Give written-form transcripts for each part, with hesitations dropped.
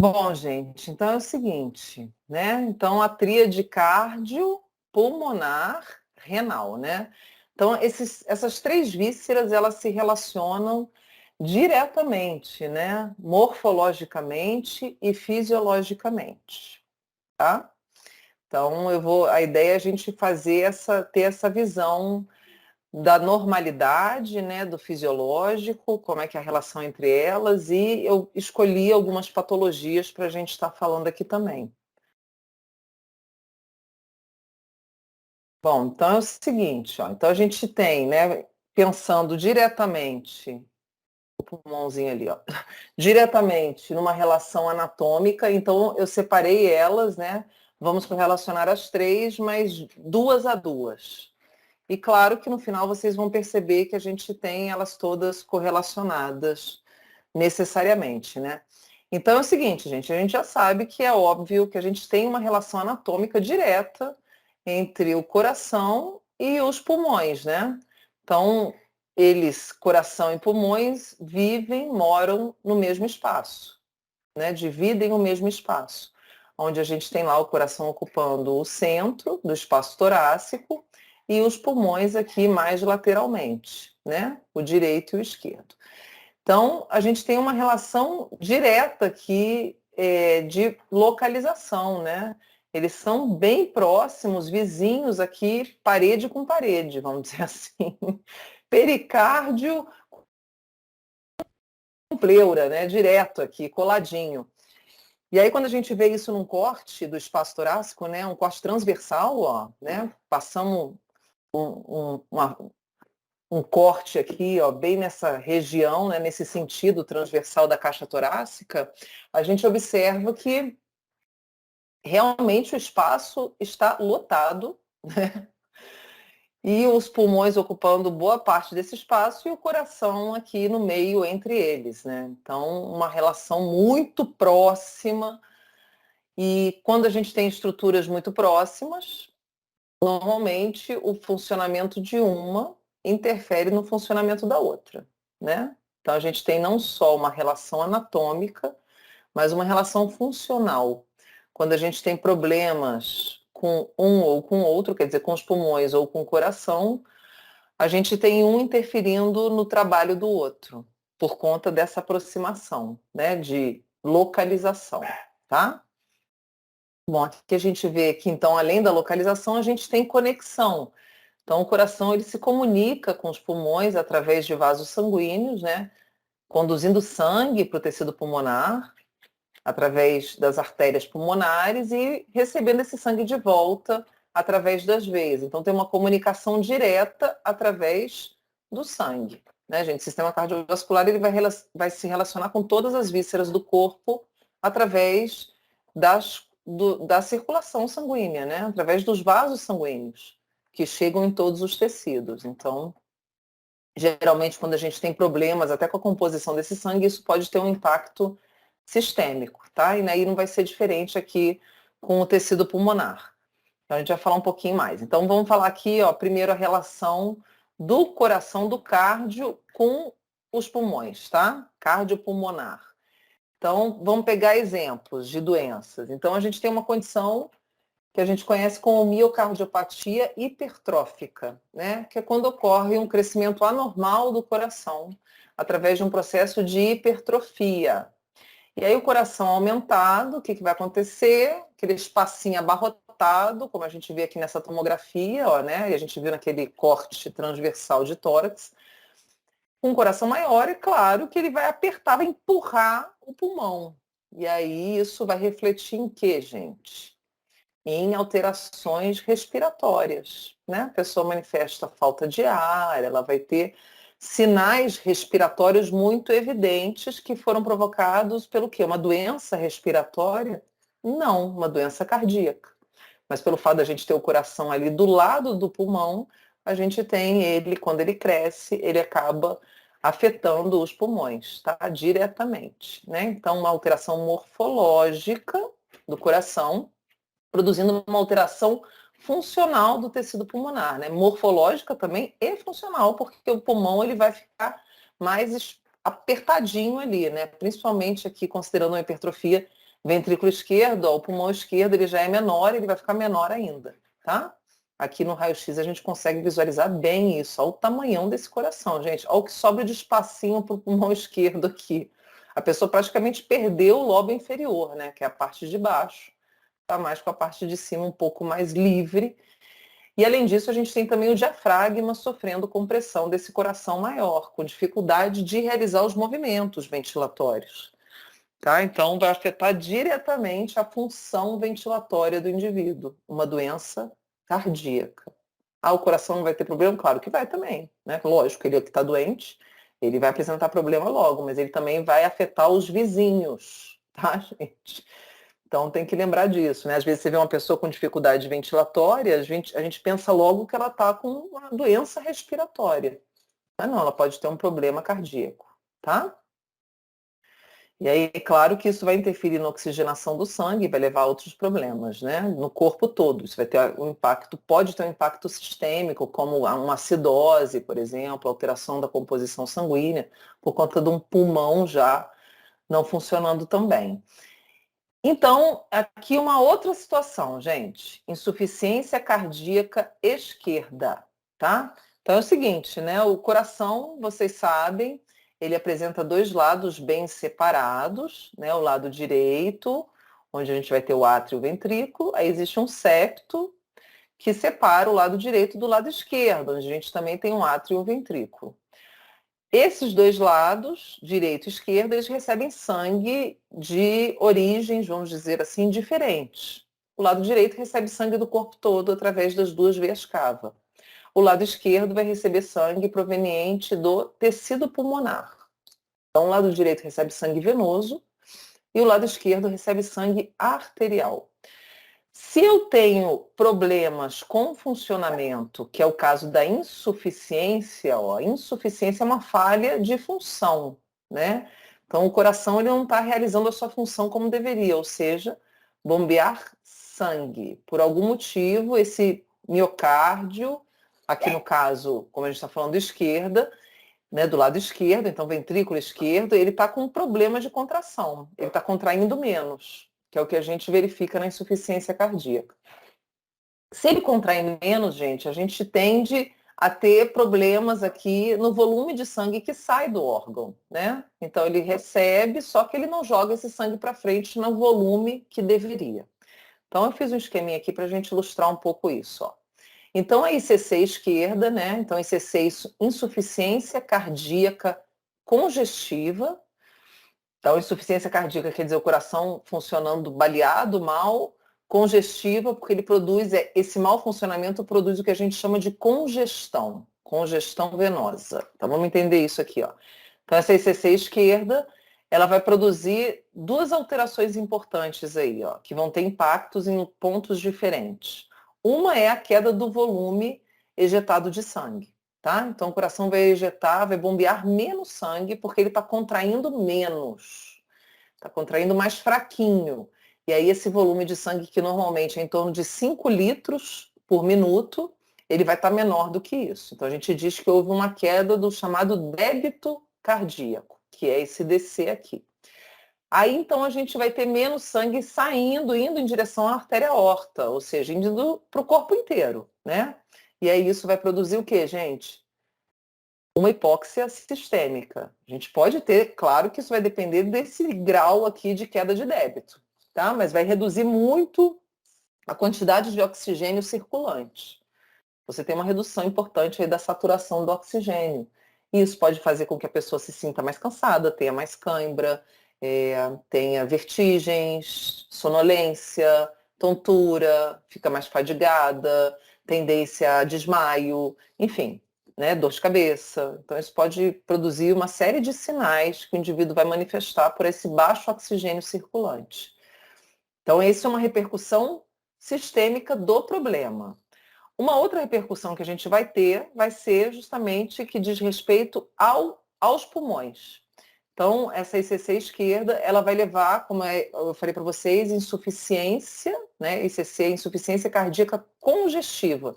Bom, gente, então é o seguinte, né? Então a tríade cardio, pulmonar, renal, né? Então essas três vísceras elas se relacionam diretamente, né? Morfologicamente e fisiologicamente, tá? Então a ideia é a gente ter essa visão da normalidade, né, do fisiológico, como é que é a relação entre elas, e eu escolhi algumas patologias para a gente estar falando aqui também. Bom, então é o seguinte, ó, então a gente tem, né, pensando diretamente, o pulmãozinho ali, ó, diretamente numa relação anatômica, então eu separei elas, né, vamos relacionar as três, mas duas a duas. E claro que no final vocês vão perceber que a gente tem elas todas correlacionadas necessariamente, né? Então é o seguinte, gente, a gente já sabe que é óbvio que a gente tem uma relação anatômica direta entre o coração e os pulmões, né? Então, eles, coração e pulmões, vivem, moram no mesmo espaço, né? Dividem o mesmo espaço, onde a gente tem lá o coração ocupando o centro do espaço torácico e os pulmões aqui mais lateralmente, né? O direito e o esquerdo. Então, a gente tem uma relação direta aqui de localização, né? Eles são bem próximos, vizinhos aqui, parede com parede, vamos dizer assim. Pericárdio com pleura, né? Direto aqui, coladinho. E aí, quando a gente vê isso num corte do espaço torácico, né? Um corte transversal, ó, né? Passamos um corte aqui, ó, bem nessa região, né, nesse sentido transversal da caixa torácica, a gente observa que realmente o espaço está lotado, né? E os pulmões ocupando boa parte desse espaço e o coração aqui no meio entre eles, né? Então, uma relação muito próxima. E quando a gente tem estruturas muito próximas, normalmente o funcionamento de uma interfere no funcionamento da outra, né? Então a gente tem não só uma relação anatômica, mas uma relação funcional. Quando a gente tem problemas com um ou com outro, quer dizer, com os pulmões ou com o coração, a gente tem um interferindo no trabalho do outro, por conta dessa aproximação, né, de localização, tá? Bom, aqui a gente vê que, então, além da localização, a gente tem conexão. Então, o coração ele se comunica com os pulmões através de vasos sanguíneos, né? Conduzindo sangue para o tecido pulmonar, através das artérias pulmonares e recebendo esse sangue de volta através das veias. Então, tem uma comunicação direta através do sangue, né, gente? O sistema cardiovascular ele vai se relacionar com todas as vísceras do corpo através da circulação sanguínea, né? Através dos vasos sanguíneos que chegam em todos os tecidos. Então, geralmente, quando a gente tem problemas até com a composição desse sangue, isso pode ter um impacto sistêmico, tá? E aí não vai ser diferente aqui com o tecido pulmonar. Então, a gente vai falar um pouquinho mais. Então, vamos falar aqui, ó, primeiro a relação do coração, do cardio, com os pulmões, tá? Cardiopulmonar. Então, vamos pegar exemplos de doenças. Então, a gente tem uma condição que a gente conhece como miocardiopatia hipertrófica, né? Que é quando ocorre um crescimento anormal do coração através de um processo de hipertrofia. E aí o coração aumentado, o que vai acontecer? Aquele espacinho abarrotado, como a gente vê aqui nessa tomografia, ó, né? E a gente viu naquele corte transversal de tórax. Com um coração maior, é claro que ele vai apertar, vai empurrar o pulmão. E aí isso vai refletir em quê, gente? Em alterações respiratórias, né? A pessoa manifesta falta de ar, ela vai ter sinais respiratórios muito evidentes que foram provocados pelo quê? Uma doença respiratória? Não, uma doença cardíaca. Mas pelo fato da gente ter o coração ali do lado do pulmão, a gente tem ele, quando ele cresce, ele acaba afetando os pulmões, tá? Diretamente, né? Então, uma alteração morfológica do coração, produzindo uma alteração funcional do tecido pulmonar, né? Morfológica também e funcional, porque o pulmão ele vai ficar mais apertadinho ali, né? Principalmente aqui considerando uma hipertrofia Ventrículo esquerdo, ó, o pulmão esquerdo ele já é menor, ele vai ficar menor ainda, tá? Aqui no raio-x a gente consegue visualizar bem isso. Olha o tamanhão desse coração, gente. Olha o que sobra de espacinho para o pulmão esquerdo aqui. A pessoa praticamente perdeu o lobo inferior, né? Que é a parte de baixo. Está mais com a parte de cima um pouco mais livre. E além disso, a gente tem também o diafragma sofrendo compressão desse coração maior, com dificuldade de realizar os movimentos ventilatórios. Tá? Então, vai afetar diretamente a função ventilatória do indivíduo, uma doença cardíaca. Ah, o coração não vai ter problema? Claro que vai também, né? Lógico, ele é que está doente, ele vai apresentar problema logo, mas ele também vai afetar os vizinhos, tá, gente? Então tem que lembrar disso, né? Às vezes você vê uma pessoa com dificuldade ventilatória, a gente pensa logo que ela está com uma doença respiratória. Mas não, ela pode ter um problema cardíaco, tá? E aí, claro que isso vai interferir na oxigenação do sangue, vai levar a outros problemas, né? No corpo todo. Isso vai ter um impacto, pode ter um impacto sistêmico, como uma acidose, por exemplo, alteração da composição sanguínea, por conta de um pulmão já não funcionando tão bem. Então, aqui uma outra situação, gente. Insuficiência cardíaca esquerda, tá? Então é o seguinte, né? O coração, vocês sabem, ele apresenta dois lados bem separados, né? O lado direito, onde a gente vai ter o átrio e o ventrículo, aí existe um septo que separa o lado direito do lado esquerdo, onde a gente também tem um átrio e um ventrículo. Esses dois lados, direito e esquerdo, eles recebem sangue de origens, vamos dizer assim, diferentes. O lado direito recebe sangue do corpo todo através das duas veias cava. O lado esquerdo vai receber sangue proveniente do tecido pulmonar. Então, o lado direito recebe sangue venoso e o lado esquerdo recebe sangue arterial. Se eu tenho problemas com funcionamento, que é o caso da insuficiência, ó, insuficiência é uma falha de função, né? Então o coração ele não está realizando a sua função como deveria, ou seja, bombear sangue. Por algum motivo, esse miocárdio, aqui no caso, como a gente está falando, esquerda, né, do lado esquerdo, então ventrículo esquerdo, ele está com problemas de contração, ele está contraindo menos, que é o que a gente verifica na insuficiência cardíaca. Se ele contrai menos, gente, a gente tende a ter problemas aqui no volume de sangue que sai do órgão, né? Então ele recebe, só que ele não joga esse sangue para frente no volume que deveria. Então eu fiz um esqueminha aqui para a gente ilustrar um pouco isso, ó. Então a ICC esquerda, né? Então ICC insuficiência cardíaca congestiva. Então insuficiência cardíaca quer dizer o coração funcionando baleado, mal, congestiva, porque ele produz, esse mau funcionamento produz o que a gente chama de congestão venosa. Então vamos entender isso aqui, ó. Então essa ICC esquerda, ela vai produzir duas alterações importantes aí, ó, que vão ter impactos em pontos diferentes. Uma é a queda do volume ejetado de sangue, tá? Então o coração vai ejetar, vai bombear menos sangue porque ele está contraindo menos, está contraindo mais fraquinho. E aí esse volume de sangue que normalmente é em torno de 5 litros por minuto, ele vai estar menor do que isso. Então a gente diz que houve uma queda do chamado débito cardíaco, que é esse DC aqui. Aí então a gente vai ter menos sangue saindo, indo em direção à artéria aorta, ou seja, indo para o corpo inteiro, né? E aí isso vai produzir o quê, gente? Uma hipóxia sistêmica. A gente pode ter, claro que isso vai depender desse grau aqui de queda de débito, tá? Mas vai reduzir muito a quantidade de oxigênio circulante. Você tem uma redução importante aí da saturação do oxigênio. Isso pode fazer com que a pessoa se sinta mais cansada, tenha mais cãibra, tenha vertigens, sonolência, tontura, fica mais fadigada, tendência a desmaio, enfim, né, dor de cabeça. Então isso pode produzir uma série de sinais que o indivíduo vai manifestar por esse baixo oxigênio circulante. Então essa é uma repercussão sistêmica do problema. Uma outra repercussão que a gente vai ter vai ser justamente que diz respeito aos pulmões. Então, essa ICC esquerda, ela vai levar, como eu falei para vocês, insuficiência, né? ICC, insuficiência cardíaca congestiva.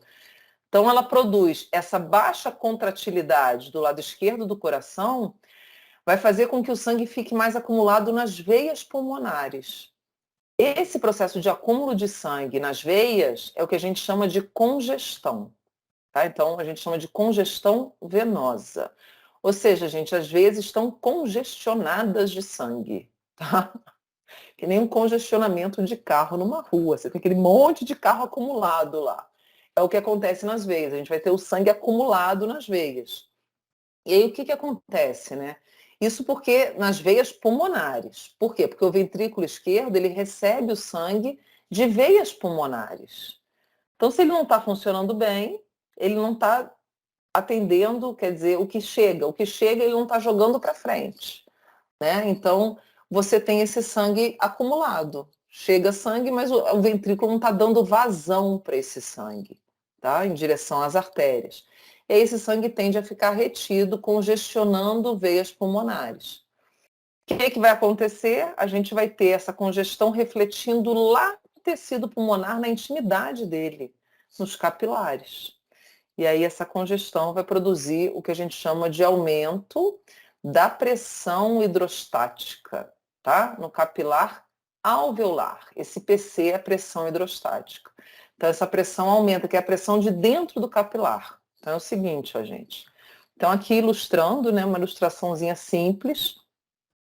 Então, ela produz essa baixa contratilidade do lado esquerdo do coração, vai fazer com que o sangue fique mais acumulado nas veias pulmonares. Esse processo de acúmulo de sangue nas veias é o que a gente chama de congestão, tá? Então, a gente chama de congestão venosa. Ou seja, gente, às vezes estão congestionadas de sangue, tá? Que nem um congestionamento de carro numa rua. Você tem aquele monte de carro acumulado lá. É o que acontece nas veias. A gente vai ter o sangue acumulado nas veias. E aí o que acontece, né? Isso porque nas veias pulmonares. Por quê? Porque o ventrículo esquerdo ele recebe o sangue de veias pulmonares. Então, se ele não está funcionando bem, ele não está atendendo, quer dizer, o que chega ele não está jogando para frente, né? Então, você tem esse sangue acumulado. Chega sangue, mas o ventrículo não está dando vazão para esse sangue, tá? Em direção às artérias. E aí esse sangue tende a ficar retido, congestionando veias pulmonares. O que vai acontecer? A gente vai ter essa congestão refletindo lá no tecido pulmonar, na intimidade dele, nos capilares. E aí essa congestão vai produzir o que a gente chama de aumento da pressão hidrostática, tá? No capilar alveolar. Esse PC é a pressão hidrostática. Então essa pressão aumenta, que é a pressão de dentro do capilar. Então é o seguinte, ó, gente. Então aqui ilustrando, né, uma ilustraçãozinha simples,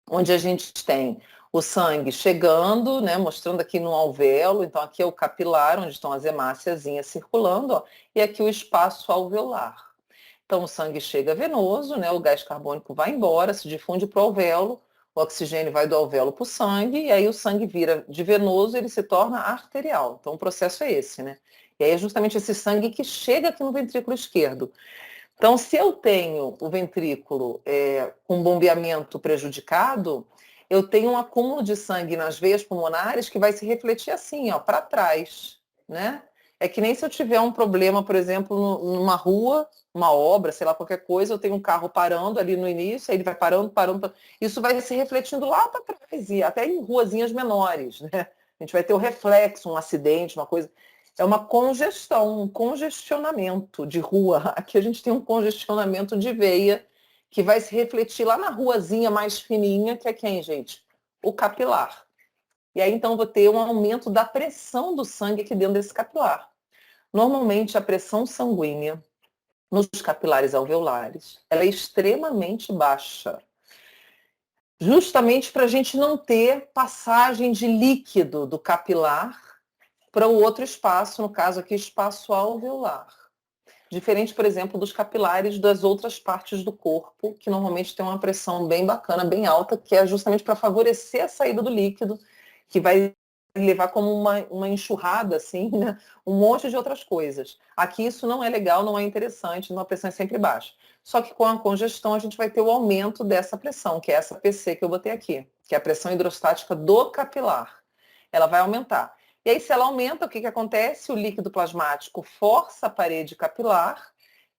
onde a gente tem o sangue chegando, né, mostrando aqui no alvéolo, então aqui é o capilar, onde estão as hemáciazinhas circulando, ó, e aqui o espaço alveolar. Então o sangue chega venoso, né, o gás carbônico vai embora, se difunde para o alvéolo, o oxigênio vai do alvéolo para o sangue, e aí o sangue vira de venoso, ele se torna arterial. Então o processo é esse, né? E aí é justamente esse sangue que chega aqui no ventrículo esquerdo. Então, se eu tenho o ventrículo com bombeamento prejudicado, eu tenho um acúmulo de sangue nas veias pulmonares que vai se refletir assim, ó, para trás, né? É que nem se eu tiver um problema, por exemplo, numa rua, uma obra, sei lá, qualquer coisa, eu tenho um carro parando ali no início, aí ele vai parando, parando. Isso vai se refletindo lá para trás, e até em ruazinhas menores, né? A gente vai ter o reflexo, um acidente, uma coisa. É uma congestão, um congestionamento de rua. Aqui a gente tem um congestionamento de veia que vai se refletir lá na ruazinha mais fininha, que é quem, gente? O capilar. E aí, então, vou ter um aumento da pressão do sangue aqui dentro desse capilar. Normalmente, a pressão sanguínea nos capilares alveolares, ela é extremamente baixa. Justamente para a gente não ter passagem de líquido do capilar para o outro espaço, no caso aqui, espaço alveolar. Diferente, por exemplo, dos capilares das outras partes do corpo, que normalmente tem uma pressão bem bacana, bem alta, que é justamente para favorecer a saída do líquido, que vai levar como uma enxurrada, assim, né? Um monte de outras coisas. Aqui isso não é legal, não é interessante, a pressão é sempre baixa. Só que com a congestão a gente vai ter o aumento dessa pressão, que é essa PC que eu botei aqui, que é a pressão hidrostática do capilar. Ela vai aumentar. E aí, se ela aumenta, o que acontece? O líquido plasmático força a parede capilar,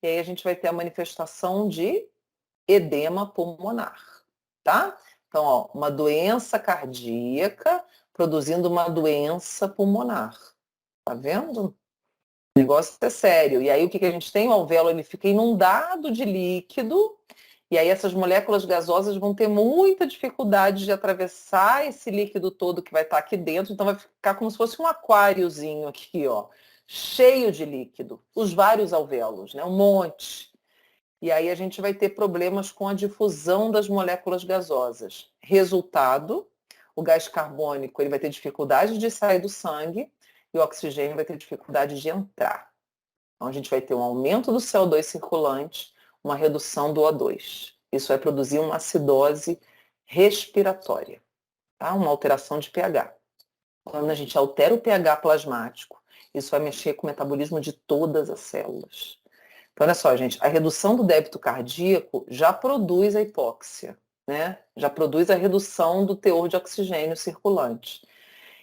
e aí a gente vai ter a manifestação de edema pulmonar, tá? Então, ó, uma doença cardíaca produzindo uma doença pulmonar. Tá vendo? O negócio é sério. E aí, o que a gente tem? O alvéolo ele fica inundado de líquido, e aí essas moléculas gasosas vão ter muita dificuldade de atravessar esse líquido todo que vai estar aqui dentro, então vai ficar como se fosse um aquáriozinho aqui, ó, cheio de líquido, os vários alvéolos, né, um monte. E aí a gente vai ter problemas com a difusão das moléculas gasosas. Resultado, o gás carbônico ele vai ter dificuldade de sair do sangue e o oxigênio vai ter dificuldade de entrar. Então a gente vai ter um aumento do CO2 circulante, uma redução do O2. Isso vai produzir uma acidose respiratória, tá? Uma alteração de pH. Quando a gente altera o pH plasmático, isso vai mexer com o metabolismo de todas as células. Então, olha só, gente, a redução do débito cardíaco já produz a hipóxia, né? Já produz a redução do teor de oxigênio circulante.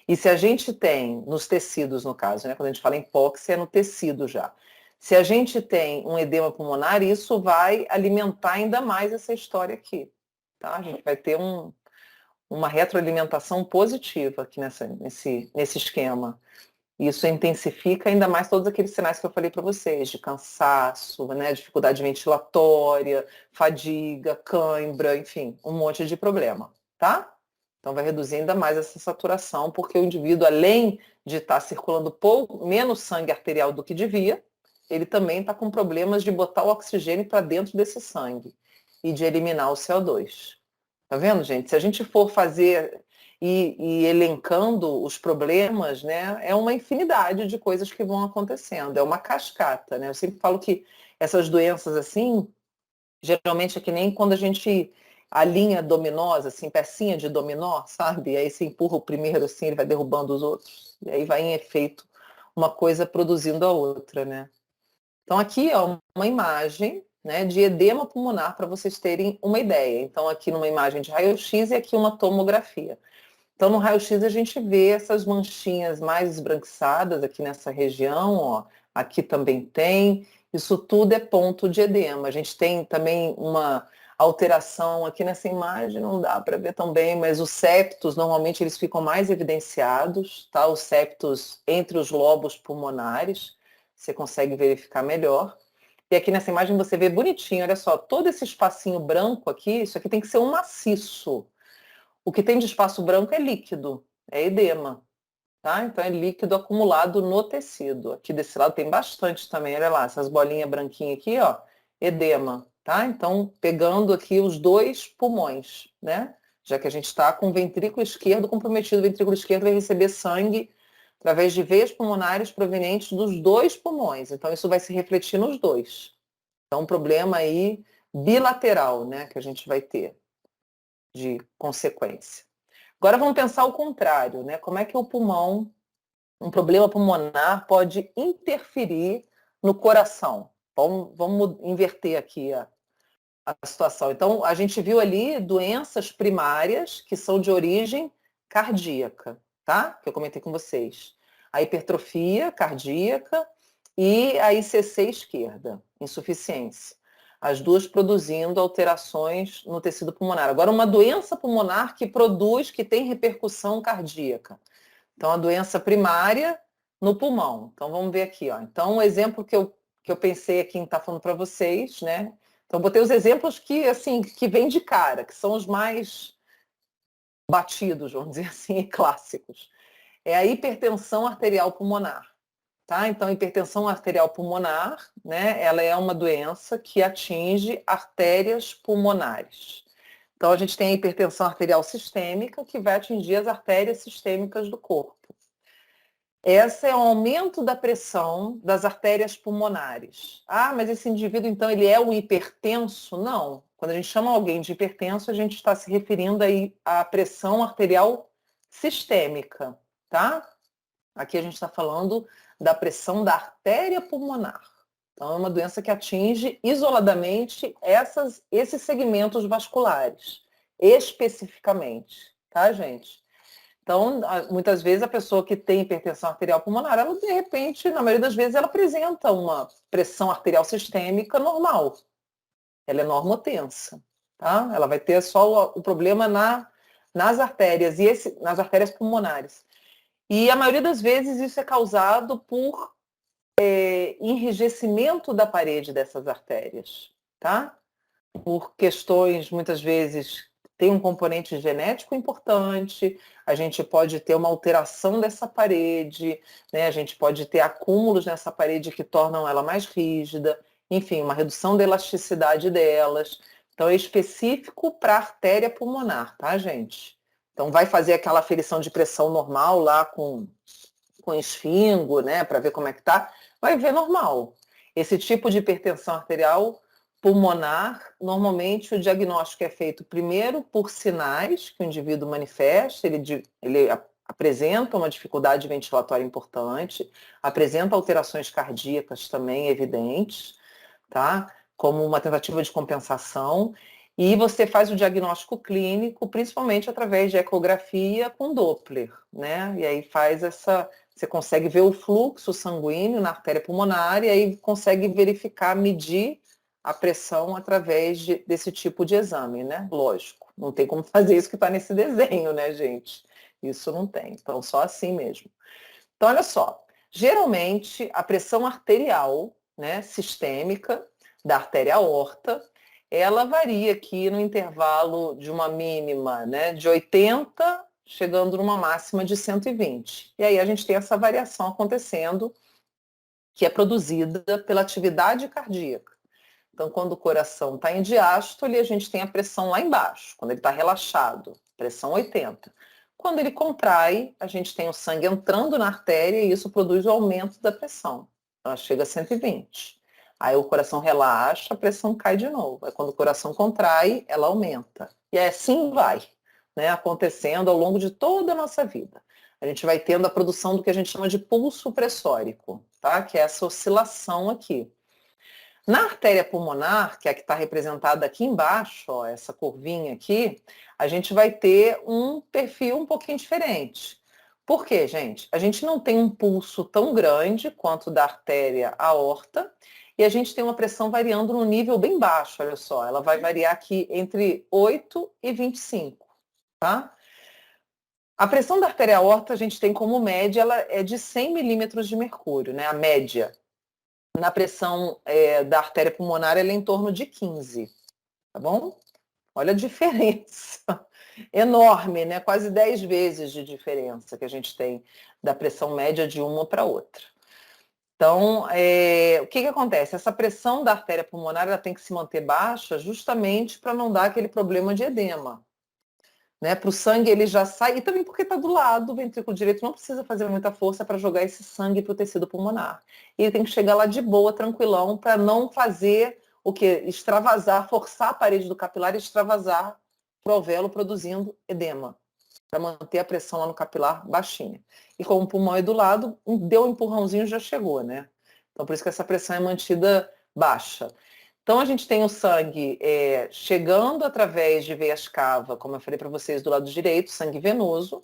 E se a gente tem, nos tecidos no caso, né? Quando a gente fala em hipóxia, é no tecido já. Se a gente tem um edema pulmonar, isso vai alimentar ainda mais essa história aqui. Tá? A gente vai ter uma retroalimentação positiva aqui nesse esquema. Isso intensifica ainda mais todos aqueles sinais que eu falei para vocês, de cansaço, né, dificuldade ventilatória, fadiga, cãibra, enfim, um monte de problema, tá? Então vai reduzir ainda mais essa saturação, porque o indivíduo, além de estar circulando menos sangue arterial do que devia, ele também está com problemas de botar o oxigênio para dentro desse sangue e de eliminar o CO2. Tá vendo, gente? Se a gente for fazer e elencando os problemas, né, é uma infinidade de coisas que vão acontecendo, é uma cascata, né? Eu sempre falo que essas doenças assim, geralmente é que nem quando a gente alinha dominós, assim, pecinha de dominó, sabe? E aí você empurra o primeiro assim, ele vai derrubando os outros. E aí vai em efeito uma coisa produzindo a outra, né? Então aqui é uma imagem, né, de edema pulmonar para vocês terem uma ideia. Então aqui numa imagem de raio-x e aqui uma tomografia. Então no raio-x a gente vê essas manchinhas mais esbranquiçadas aqui nessa região, ó. Aqui também tem. Isso tudo é ponto de edema. A gente tem também uma alteração aqui nessa imagem, não dá para ver tão bem, mas os septos normalmente eles ficam mais evidenciados, tá? Os septos entre os lobos pulmonares, você consegue verificar melhor. E aqui nessa imagem você vê bonitinho, olha só, todo esse espacinho branco aqui, isso aqui tem que ser um maciço. O que tem de espaço branco é líquido, é edema, tá? Então é líquido acumulado no tecido. Aqui desse lado tem bastante também, olha lá, essas bolinhas branquinhas aqui, ó, edema, tá? Então pegando aqui os dois pulmões, né? Já que a gente está com o ventrículo esquerdo comprometido, o ventrículo esquerdo vai receber sangue através de veias pulmonares provenientes dos dois pulmões. Então isso vai se refletir nos dois. Então um problema aí bilateral, né, que a gente vai ter de consequência. Agora vamos pensar o contrário, né? Como é que o pulmão, um problema pulmonar pode interferir no coração? Vamos inverter aqui a situação. Então, a gente viu ali doenças primárias que são de origem cardíaca, tá? Que eu comentei com vocês. A hipertrofia cardíaca e a ICC esquerda, insuficiência. As duas produzindo alterações no tecido pulmonar. Agora, uma doença pulmonar que tem repercussão cardíaca. Então, a doença primária no pulmão. Então, vamos ver aqui, ó. Então, o exemplo que eu pensei aqui em estar falando para vocês, né? Então, botei os exemplos que, assim, que vêm de cara, que são os mais batidos, vamos dizer assim, e clássicos. É a hipertensão arterial pulmonar, tá? Então, a hipertensão arterial pulmonar, né, ela é uma doença que atinge artérias pulmonares. Então, a gente tem a hipertensão arterial sistêmica, que vai atingir as artérias sistêmicas do corpo. Esse é o aumento da pressão das artérias pulmonares. Ah, mas esse indivíduo, então, ele é o hipertenso? Não. Quando a gente chama alguém de hipertenso, a gente está se referindo aí à pressão arterial sistêmica, tá? Aqui a gente está falando da pressão da artéria pulmonar. Então, é uma doença que atinge isoladamente esses segmentos vasculares, especificamente, tá, gente? Então, muitas vezes a pessoa que tem hipertensão arterial pulmonar, ela de repente, na maioria das vezes, ela apresenta uma pressão arterial sistêmica normal. Ela é normotensa, tá? Ela vai ter só o problema nas artérias, nas artérias pulmonares. E a maioria das vezes isso é causado por enrijecimento da parede dessas artérias, tá? Por questões, muitas vezes, tem um componente genético importante, a gente pode ter uma alteração dessa parede, né? A gente pode ter acúmulos nessa parede que tornam ela mais rígida, enfim, uma redução da elasticidade delas. Então, é específico para a artéria pulmonar, tá, gente? Então, vai fazer aquela aferição de pressão normal lá com esfingo, né, para ver como é que tá, vai ver normal. Esse tipo de hipertensão arterial pulmonar, normalmente o diagnóstico é feito primeiro por sinais que o indivíduo manifesta, ele apresenta uma dificuldade ventilatória importante, apresenta alterações cardíacas também evidentes, tá? Como uma tentativa de compensação, e você faz o diagnóstico clínico, principalmente através de ecografia com Doppler, né? E aí você consegue ver o fluxo sanguíneo na artéria pulmonar e aí consegue verificar, medir a pressão através desse tipo de exame, né? Lógico, não tem como fazer isso que está nesse desenho, né, gente? Isso não tem, então só assim mesmo. Então, olha só, geralmente a pressão arterial, né, sistêmica da artéria aorta, ela varia aqui no intervalo de uma mínima, né, de 80 chegando numa máxima de 120. E aí a gente tem essa variação acontecendo, que é produzida pela atividade cardíaca. Então, quando o coração está em diástole, a gente tem a pressão lá embaixo. Quando ele está relaxado, pressão 80. Quando ele contrai, a gente tem o sangue entrando na artéria e isso produz o aumento da pressão. Então, ela chega a 120. Aí o coração relaxa, a pressão cai de novo. Aí quando o coração contrai, ela aumenta. E assim vai, né, acontecendo ao longo de toda a nossa vida. A gente vai tendo a produção do que a gente chama de pulso pressórico, tá? Que é essa oscilação aqui. Na artéria pulmonar, que é a que está representada aqui embaixo, ó, essa curvinha aqui, a gente vai ter um perfil um pouquinho diferente. Por quê, gente? A gente não tem um pulso tão grande quanto da artéria aorta e a gente tem uma pressão variando num nível bem baixo, olha só. Ela vai variar aqui entre 8 e 25, tá? A pressão da artéria aorta a gente tem como média, ela é de 100 milímetros de mercúrio, né? A média. Na pressão da artéria pulmonar, ela é em torno de 15, tá bom? Olha a diferença enorme, né? Quase 10 vezes de diferença que a gente tem da pressão média de uma para outra. Então, o que acontece? Essa pressão da artéria pulmonar ela tem que se manter baixa justamente para não dar aquele problema de edema. Né, para o sangue ele já sai, e também porque está do lado, o ventrículo direito não precisa fazer muita força para jogar esse sangue para o tecido pulmonar. E ele tem que chegar lá de boa, tranquilão, para não fazer o que? Extravasar, forçar a parede do capilar e extravasar para o alvéolo, produzindo edema, para manter a pressão lá no capilar baixinha. E como o pulmão é do lado, deu um empurrãozinho e já chegou, né? Então por isso que essa pressão é mantida baixa. Então, a gente tem o sangue chegando através de veias cava, como eu falei para vocês, do lado direito, sangue venoso.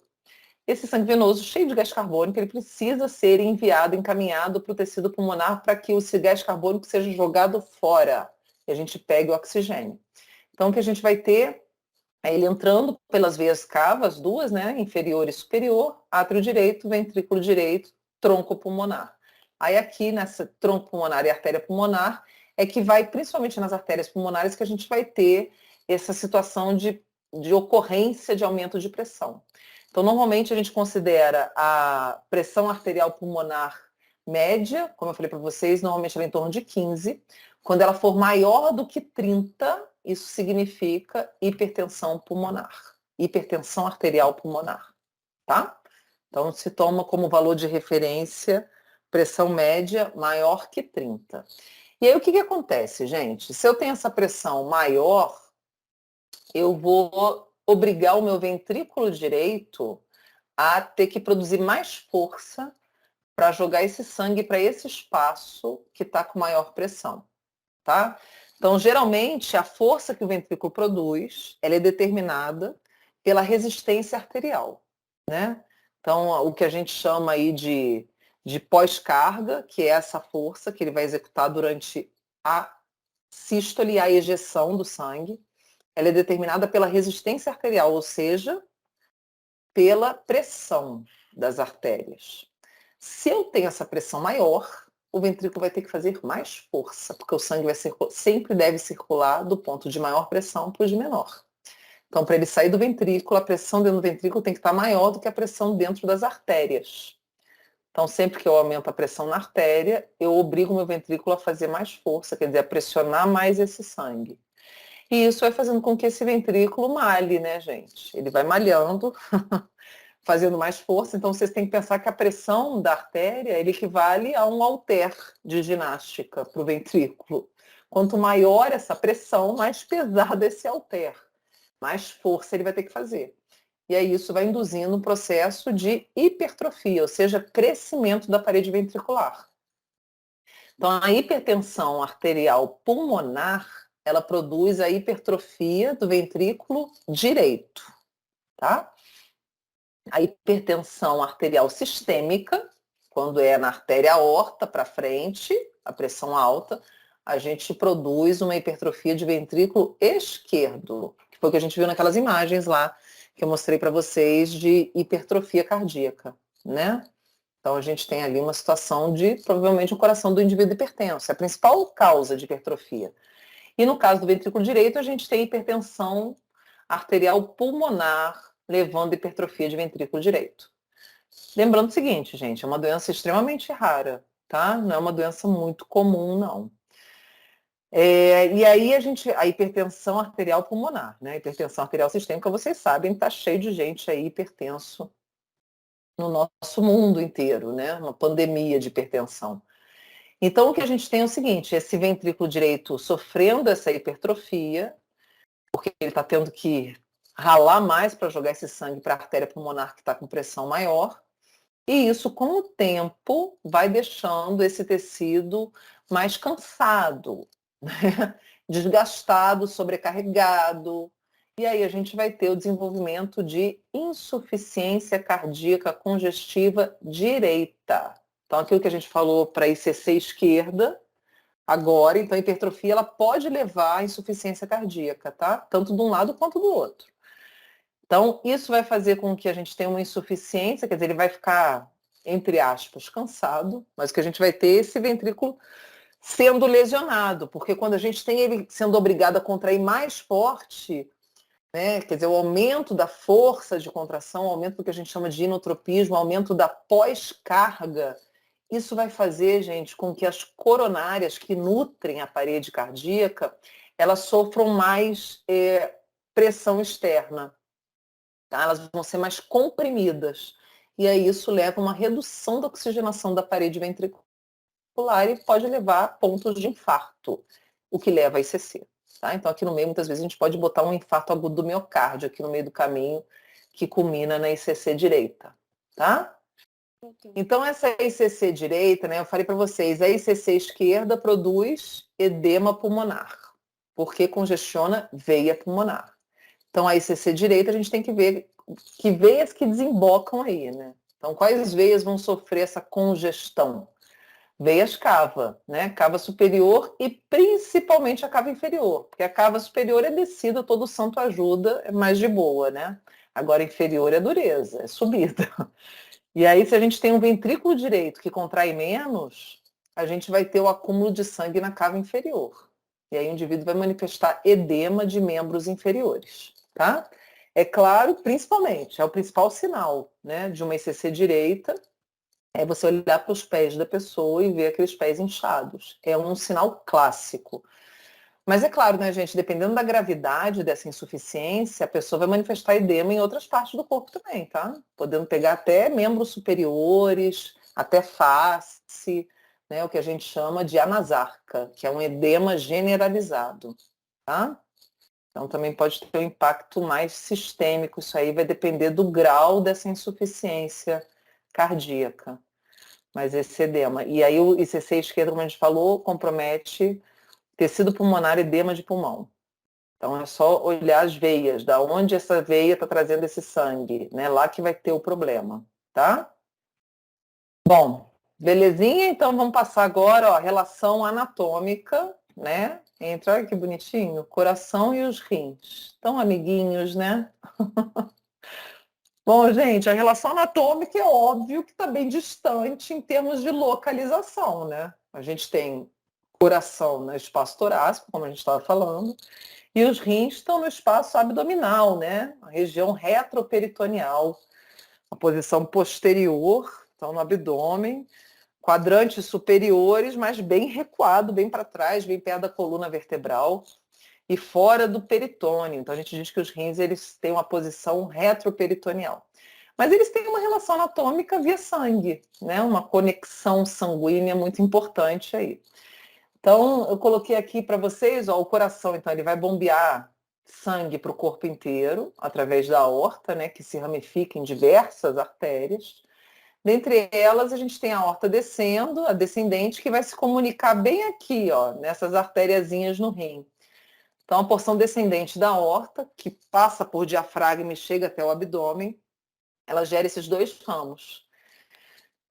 Esse sangue venoso, cheio de gás carbônico, ele precisa ser enviado, encaminhado para o tecido pulmonar para que esse gás carbônico seja jogado fora e a gente pegue o oxigênio. Então, o que a gente vai ter é ele entrando pelas veias cava, as duas, né, inferior e superior, átrio direito, ventrículo direito, tronco pulmonar. Aí aqui, nessa tronco pulmonar e artéria pulmonar, é que vai, principalmente nas artérias pulmonares, que a gente vai ter essa situação de ocorrência de aumento de pressão. Então, normalmente a gente considera a pressão arterial pulmonar média, como eu falei para vocês, normalmente ela é em torno de 15. Quando ela for maior do que 30, isso significa hipertensão pulmonar, hipertensão arterial pulmonar, tá? Então, se toma como valor de referência pressão média maior que 30. E aí, o que acontece, gente? Se eu tenho essa pressão maior, eu vou obrigar o meu ventrículo direito a ter que produzir mais força para jogar esse sangue para esse espaço que está com maior pressão, tá? Então, geralmente, a força que o ventrículo produz, ela é determinada pela resistência arterial, né? Então, o que a gente chama aí de pós-carga, que é essa força que ele vai executar durante a sístole e a ejeção do sangue, ela é determinada pela resistência arterial, ou seja, pela pressão das artérias. Se eu tenho essa pressão maior, o ventrículo vai ter que fazer mais força, porque o sangue sempre deve circular do ponto de maior pressão para o de menor. Então, para ele sair do ventrículo, a pressão dentro do ventrículo tem que estar maior do que a pressão dentro das artérias. Então, sempre que eu aumento a pressão na artéria, eu obrigo o meu ventrículo a fazer mais força, quer dizer, a pressionar mais esse sangue. E isso vai fazendo com que esse ventrículo malhe, né, gente? Ele vai malhando, fazendo mais força. Então, vocês têm que pensar que a pressão da artéria ele equivale a um halter de ginástica para o ventrículo. Quanto maior essa pressão, mais pesado esse halter, mais força ele vai ter que fazer. E aí isso vai induzindo um processo de hipertrofia, ou seja, crescimento da parede ventricular. Então, a hipertensão arterial pulmonar, ela produz a hipertrofia do ventrículo direito, tá? A hipertensão arterial sistêmica, quando é na artéria aorta para frente, a pressão alta, a gente produz uma hipertrofia de ventrículo esquerdo, que foi o que a gente viu naquelas imagens lá que eu mostrei para vocês de hipertrofia cardíaca, né? Então a gente tem ali uma situação de provavelmente o coração do indivíduo hipertenso, é a principal causa de hipertrofia. E no caso do ventrículo direito, a gente tem hipertensão arterial pulmonar levando à hipertrofia de ventrículo direito. Lembrando o seguinte, gente, é uma doença extremamente rara, tá? Não é uma doença muito comum, não. E aí a hipertensão arterial pulmonar, né? Hipertensão arterial sistêmica, vocês sabem, está cheio de gente aí hipertenso no nosso mundo inteiro, né? Uma pandemia de hipertensão. Então, o que a gente tem é o seguinte, esse ventrículo direito sofrendo essa hipertrofia, porque ele está tendo que ralar mais para jogar esse sangue para a artéria pulmonar que está com pressão maior, e isso, com o tempo, vai deixando esse tecido mais cansado, né? Desgastado, sobrecarregado. E aí a gente vai ter o desenvolvimento de insuficiência cardíaca congestiva direita. Então, aquilo que a gente falou para ICC esquerda, agora, então a hipertrofia ela pode levar à insuficiência cardíaca, tá? Tanto de um lado quanto do outro. Então, isso vai fazer com que a gente tenha uma insuficiência, quer dizer, ele vai ficar, entre aspas, cansado, mas que a gente vai ter esse ventrículo sendo lesionado, porque quando a gente tem ele sendo obrigado a contrair mais forte, né, quer dizer, o aumento da força de contração, o aumento do que a gente chama de inotropismo, o aumento da pós-carga, isso vai fazer, gente, com que as coronárias que nutrem a parede cardíaca, elas sofram mais pressão externa. Tá? Elas vão ser mais comprimidas. E aí isso leva a uma redução da oxigenação da parede ventricular e pode levar a pontos de infarto, o que leva a ICC. Tá? Então aqui no meio, muitas vezes, a gente pode botar um infarto agudo do miocárdio aqui no meio do caminho, que culmina na ICC direita. Tá? Então essa ICC direita, né, eu falei para vocês, a ICC esquerda produz edema pulmonar, porque congestiona veia pulmonar. Então, a ICC direita, a gente tem que ver que veias que desembocam aí, né? Então, quais veias vão sofrer essa congestão? Veias cava, né? Cava superior e principalmente a cava inferior, porque a cava superior é descida, todo santo ajuda, é mais de boa, né? Agora, inferior é dureza, é subida. E aí, se a gente tem um ventrículo direito que contrai menos, a gente vai ter o acúmulo de sangue na cava inferior. E aí o indivíduo vai manifestar edema de membros inferiores, tá? É claro, principalmente, é o principal sinal, né, de uma ICC direita, é você olhar para os pés da pessoa e ver aqueles pés inchados. É um sinal clássico. Mas é claro, né, gente, dependendo da gravidade dessa insuficiência, a pessoa vai manifestar edema em outras partes do corpo também, tá? Podendo pegar até membros superiores, até face, né, o que a gente chama de anasarca, que é um edema generalizado, tá? Então também pode ter um impacto mais sistêmico, isso aí vai depender do grau dessa insuficiência cardíaca. Mas esse edema. E aí o ICC esquerdo, como a gente falou, compromete tecido pulmonar, edema de pulmão. Então é só olhar as veias, da onde essa veia está trazendo esse sangue, né? Lá que vai ter o problema, tá? Bom, belezinha? Então vamos passar agora, ó, relação anatômica, né? Entra, olha que bonitinho, coração e os rins. Tão amiguinhos, né? Bom, gente, a relação anatômica é óbvio que está bem distante em termos de localização, né? A gente tem coração no espaço torácico, como a gente estava falando, e os rins estão no espaço abdominal, né? A região retroperitoneal, a posição posterior, então no abdômen, quadrantes superiores, mas bem recuado, bem para trás, bem perto da coluna vertebral e fora do peritônio. Então a gente diz que os rins eles têm uma posição retroperitoneal. Mas eles têm uma relação anatômica via sangue, né? Uma conexão sanguínea muito importante aí. Então, eu coloquei aqui para vocês, ó, o coração, então, ele vai bombear sangue para o corpo inteiro, através da aorta, né, que se ramifica em diversas artérias. Dentre elas, a gente tem a aorta descendo, a descendente, que vai se comunicar bem aqui, ó, nessas artériazinhas no rim. Então, a porção descendente da aorta, que passa por diafragma e chega até o abdômen, ela gera esses dois ramos,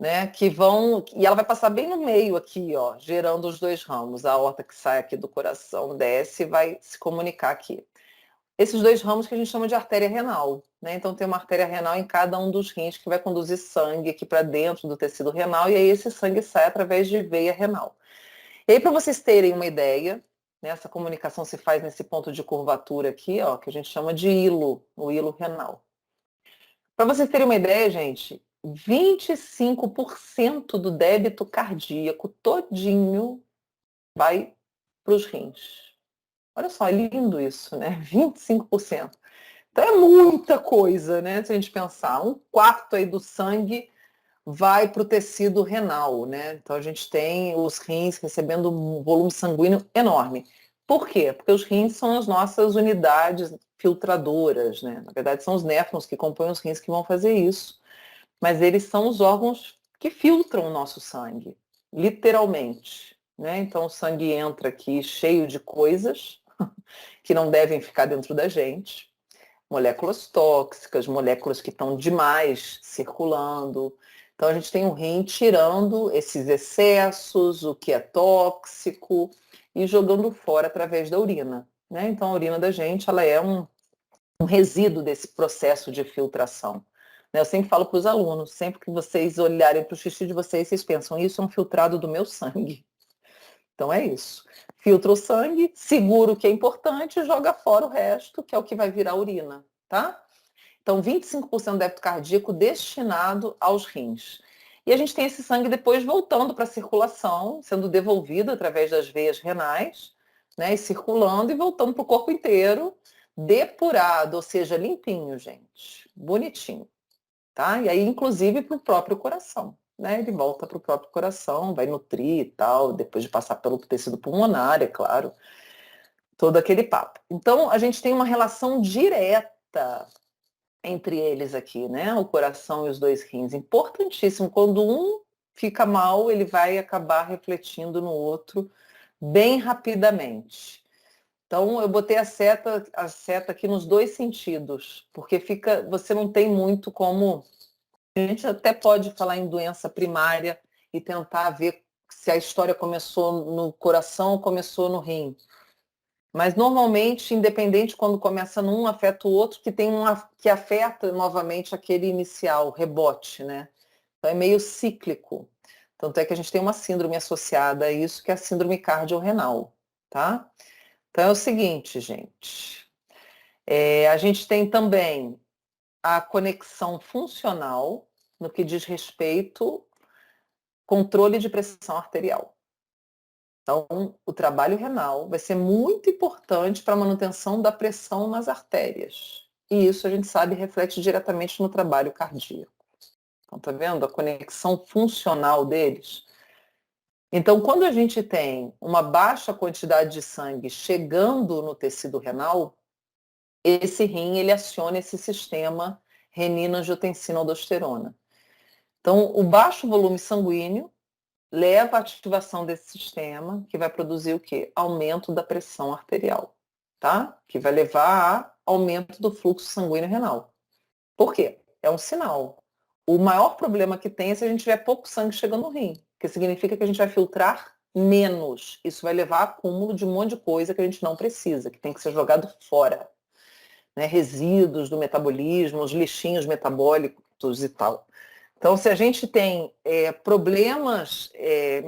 né, que vão, e ela vai passar bem no meio aqui, ó, gerando os dois ramos. A aorta que sai aqui do coração desce e vai se comunicar aqui. Esses dois ramos que a gente chama de artéria renal, né? Então tem uma artéria renal em cada um dos rins que vai conduzir sangue aqui para dentro do tecido renal e aí esse sangue sai através de veia renal. E aí para vocês terem uma ideia, né, essa comunicação se faz nesse ponto de curvatura aqui, ó, que a gente chama de hilo, o hilo renal. Para vocês terem uma ideia, gente, 25% do débito cardíaco todinho vai para os rins. Olha só, é lindo isso, né? 25%. Então é muita coisa, né? Se a gente pensar, um quarto aí do sangue vai para o tecido renal, né? Então a gente tem os rins recebendo um volume sanguíneo enorme. Por quê? Porque os rins são as nossas unidades filtradoras, né? Na verdade, são os néfrons que compõem os rins que vão fazer isso. Mas eles são os órgãos que filtram o nosso sangue, literalmente, né? Então o sangue entra aqui cheio de coisas que não devem ficar dentro da gente, moléculas tóxicas, moléculas que estão demais circulando. Então a gente tem um rim tirando esses excessos, o que é tóxico, e jogando fora através da urina, né? Então a urina da gente, ela é um resíduo desse processo de filtração. Né? Eu sempre falo para os alunos, sempre que vocês olharem para o xixi de vocês, vocês pensam, isso é um filtrado do meu sangue. Então é isso. Filtra o sangue, segura o que é importante e joga fora o resto, que é o que vai virar urina, tá? Então 25% do débito cardíaco destinado aos rins. E a gente tem esse sangue depois voltando para a circulação, sendo devolvido através das veias renais, né, e circulando e voltando para o corpo inteiro, depurado, ou seja, limpinho, gente, bonitinho, tá? E aí, inclusive, para o próprio coração. Né, ele volta para o próprio coração, vai nutrir e tal, depois de passar pelo tecido pulmonar, é claro, todo aquele papo. Então, a gente tem uma relação direta entre eles aqui, né, o coração e os dois rins. Importantíssimo, quando um fica mal, ele vai acabar refletindo no outro bem rapidamente. Então, eu botei a seta aqui nos dois sentidos, porque você não tem muito como. A gente até pode falar em doença primária e tentar ver se a história começou no coração ou começou no rim. Mas normalmente, independente quando começa num, afeta o outro, que afeta novamente aquele inicial, rebote, né? Então é meio cíclico. Tanto é que a gente tem uma síndrome associada a isso, que é a síndrome cardiorrenal, tá? Então é o seguinte, gente. A gente tem também a conexão funcional no que diz respeito controle de pressão arterial. Então, o trabalho renal vai ser muito importante para a manutenção da pressão nas artérias. E isso a gente sabe reflete diretamente no trabalho cardíaco. Então, tá vendo a conexão funcional deles? Então, quando a gente tem uma baixa quantidade de sangue chegando no tecido renal, esse rim ele aciona esse sistema renina-angiotensina-aldosterona. Então, o baixo volume sanguíneo leva à ativação desse sistema, que vai produzir o quê? Aumento da pressão arterial, tá? Que vai levar a aumento do fluxo sanguíneo renal. Por quê? É um sinal. O maior problema que tem é se a gente tiver pouco sangue chegando no rim, que significa que a gente vai filtrar menos. Isso vai levar a acúmulo de um monte de coisa que a gente não precisa, que tem que ser jogado fora. Né? Resíduos do metabolismo, os lixinhos metabólicos e tal. Então, se a gente tem problemas,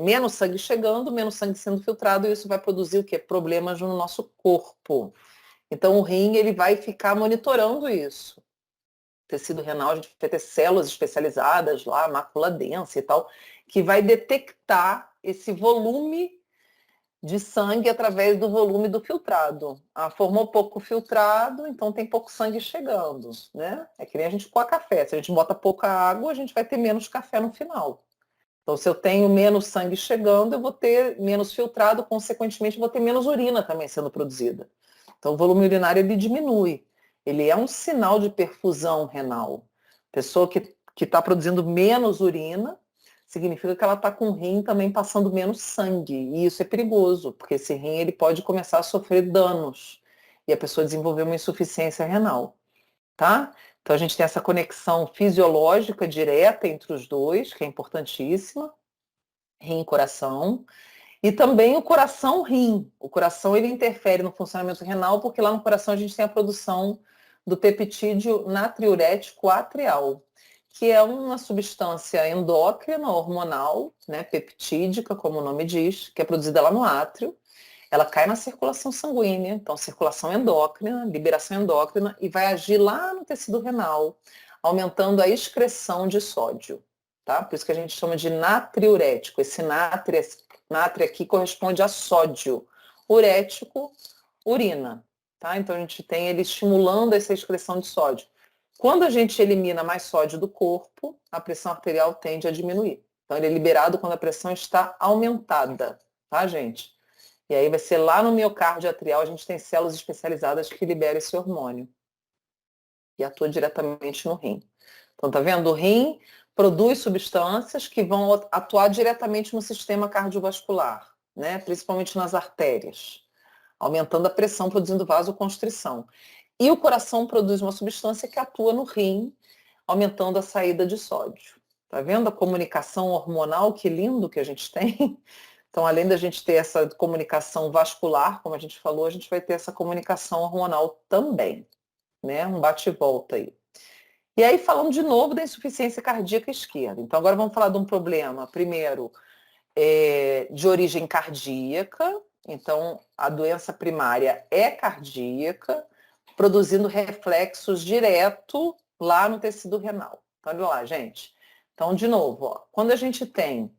menos sangue chegando, menos sangue sendo filtrado, isso vai produzir o quê? Problemas no nosso corpo. Então, o rim ele vai ficar monitorando isso. Tecido renal, a gente vai ter células especializadas lá, mácula densa e tal, que vai detectar esse volume de sangue através do volume do filtrado. Formou pouco filtrado, então tem pouco sangue chegando, né? É que nem a gente coa café. Se a gente bota pouca água, a gente vai ter menos café no final. Então, se eu tenho menos sangue chegando, eu vou ter menos filtrado, consequentemente, vou ter menos urina também sendo produzida. Então, o volume urinário ele diminui. Ele é um sinal de perfusão renal. Pessoa que está produzindo menos urina, significa que ela está com o rim também passando menos sangue. E isso é perigoso, porque esse rim ele pode começar a sofrer danos e a pessoa desenvolver uma insuficiência renal. Tá? Então a gente tem essa conexão fisiológica direta entre os dois, que é importantíssima, rim e coração. E também o coração-rim. O coração ele interfere no funcionamento renal, porque lá no coração a gente tem a produção do peptídeo natriurético atrial, que é uma substância endócrina, hormonal, né, peptídica, como o nome diz, que é produzida lá no átrio. Ela cai na circulação sanguínea, então circulação endócrina, liberação endócrina, e vai agir lá no tecido renal, aumentando a excreção de sódio, tá? Por isso que a gente chama de natriurético. Esse nátrio aqui corresponde a sódio. Urético, urina, tá? Então a gente tem ele estimulando essa excreção de sódio. Quando a gente elimina mais sódio do corpo, a pressão arterial tende a diminuir. Então ele é liberado quando a pressão está aumentada, tá, gente? E aí vai ser lá no miocárdio atrial, a gente tem células especializadas que liberam esse hormônio e atua diretamente no rim. Então, tá vendo? O rim produz substâncias que vão atuar diretamente no sistema cardiovascular, né? Principalmente nas artérias, aumentando a pressão, produzindo vasoconstrição. E o coração produz uma substância que atua no rim, aumentando a saída de sódio. Tá vendo a comunicação hormonal? Que lindo que a gente tem. Então, além da gente ter essa comunicação vascular, como a gente falou, a gente vai ter essa comunicação hormonal também, né? Um bate e volta aí. E aí, falando de novo da insuficiência cardíaca esquerda. Então, agora vamos falar de um problema, primeiro, de origem cardíaca. Então, a doença primária é cardíaca, produzindo reflexos direto lá no tecido renal. Então, olha lá, gente. Então, de novo, ó, quando a gente tem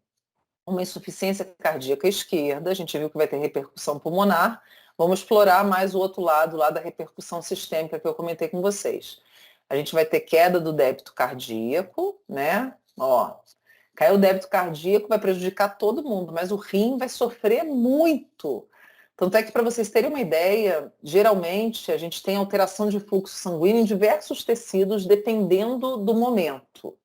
uma insuficiência cardíaca esquerda, a gente viu que vai ter repercussão pulmonar. Vamos explorar mais o outro lado, lá da repercussão sistêmica que eu comentei com vocês. A gente vai ter queda do débito cardíaco, né? Ó, caiu o débito cardíaco, vai prejudicar todo mundo, mas o rim vai sofrer muito. Tanto é que, para vocês terem uma ideia, geralmente a gente tem alteração de fluxo sanguíneo em diversos tecidos, dependendo do momento.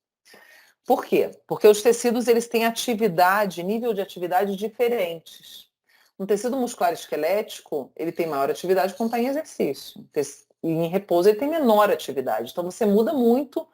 Por quê? Porque os tecidos eles têm atividade, nível de atividade diferentes. Um tecido muscular esquelético, ele tem maior atividade quando está em exercício. E em repouso ele tem menor atividade. Então você muda muito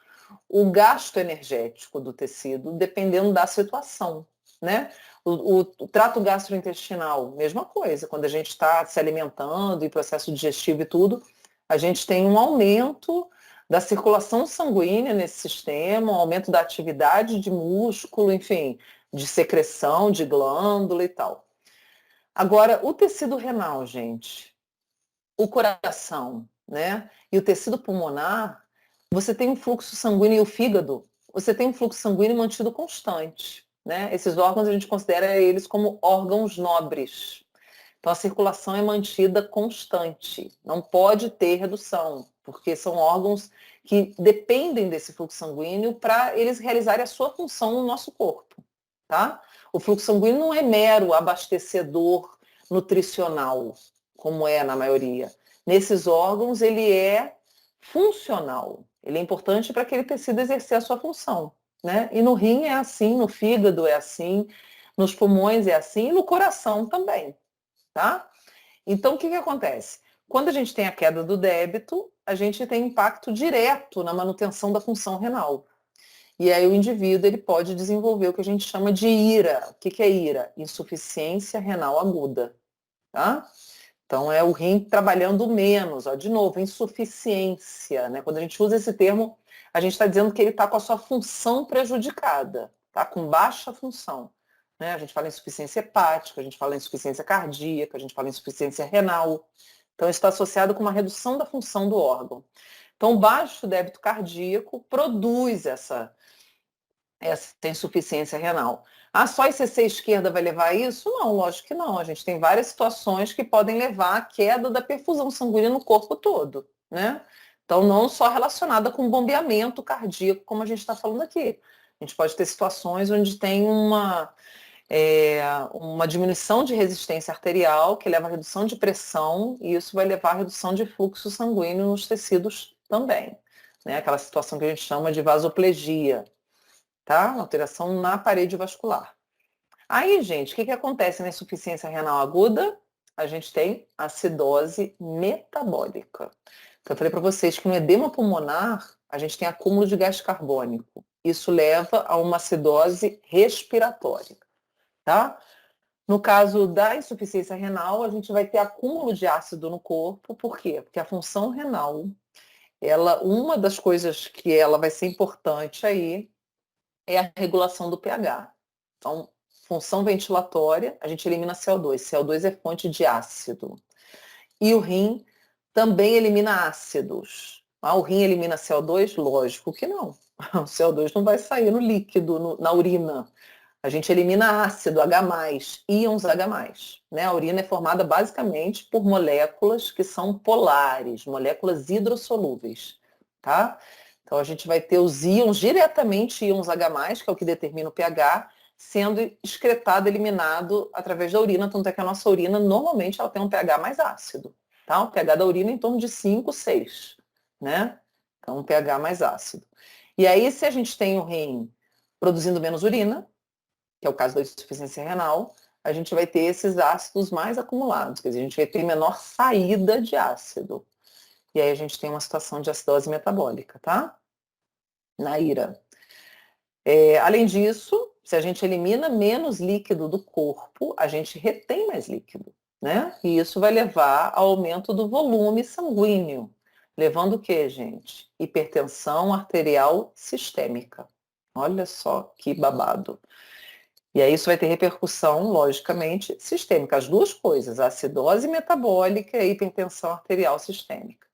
o gasto energético do tecido, dependendo da situação, né? O trato gastrointestinal, mesma coisa. Quando a gente está se alimentando, em processo digestivo e tudo, a gente tem um aumento da circulação sanguínea nesse sistema, um aumento da atividade de músculo, enfim, de secreção, de glândula e tal. Agora, o tecido renal, gente, o coração, né, e o tecido pulmonar, você tem um fluxo sanguíneo e o fígado, você tem um fluxo sanguíneo mantido constante, né? Esses órgãos a gente considera eles como órgãos nobres. Então a circulação é mantida constante, não pode ter redução, porque são órgãos que dependem desse fluxo sanguíneo para eles realizarem a sua função no nosso corpo, tá? O fluxo sanguíneo não é mero abastecedor nutricional, como é na maioria. Nesses órgãos ele é funcional, ele é importante para aquele tecido exercer a sua função, né? E no rim é assim, no fígado é assim, nos pulmões é assim e no coração também. Tá? Então, o que acontece? Quando a gente tem a queda do débito, a gente tem impacto direto na manutenção da função renal. E aí o indivíduo ele pode desenvolver o que a gente chama de IRA. O que é IRA? Insuficiência renal aguda. Tá? Então, é o rim trabalhando menos. Ó, de novo, insuficiência. Né? Quando a gente usa esse termo, a gente está dizendo que ele está com a sua função prejudicada, tá? Com baixa função. Né? A gente fala em insuficiência hepática, a gente fala em insuficiência cardíaca, a gente fala em insuficiência renal. Então, isso está associado com uma redução da função do órgão. Então, o baixo débito cardíaco produz essa insuficiência renal. Ah, só a ICC esquerda vai levar a isso? Não, lógico que não. A gente tem várias situações que podem levar à queda da perfusão sanguínea no corpo todo, né? Então, não só relacionada com bombeamento cardíaco, como a gente está falando aqui. A gente pode ter situações onde tem uma diminuição de resistência arterial, que leva à redução de pressão, e isso vai levar à redução de fluxo sanguíneo nos tecidos também. Né? Aquela situação que a gente chama de vasoplegia, tá? Alteração na parede vascular. Aí, gente, o que acontece na insuficiência renal aguda? A gente tem acidose metabólica. Então, eu falei para vocês que no edema pulmonar, a gente tem acúmulo de gás carbônico. Isso leva a uma acidose respiratória, tá? No caso da insuficiência renal, a gente vai ter acúmulo de ácido no corpo. Por quê? Porque a função renal, uma das coisas que ela vai ser importante aí é a regulação do pH. Então, função ventilatória, a gente elimina CO2. CO2 é fonte de ácido. E o rim também elimina ácidos. O rim elimina CO2? Lógico que não. O CO2 não vai sair no líquido, na urina. A gente elimina ácido H+, íons H+. Né? A urina é formada basicamente por moléculas que são polares, moléculas hidrossolúveis. Tá? Então a gente vai ter os íons, diretamente íons H+, que é o que determina o pH, sendo excretado, eliminado através da urina, tanto é que a nossa urina normalmente ela tem um pH mais ácido. Tá? O pH da urina é em torno de 5, 6. Né? Então um pH mais ácido. E aí, se a gente tem o rim produzindo menos urina, que é o caso da insuficiência renal, a gente vai ter esses ácidos mais acumulados, quer dizer, a gente vai ter menor saída de ácido. E aí a gente tem uma situação de acidose metabólica, tá? Naira. Além disso, se a gente elimina menos líquido do corpo, a gente retém mais líquido, né? E isso vai levar ao aumento do volume sanguíneo, levando o quê, gente? Hipertensão arterial sistêmica. Olha só que babado. E aí isso vai ter repercussão, logicamente, sistêmica. As duas coisas, a acidose metabólica e a hipertensão arterial sistêmica.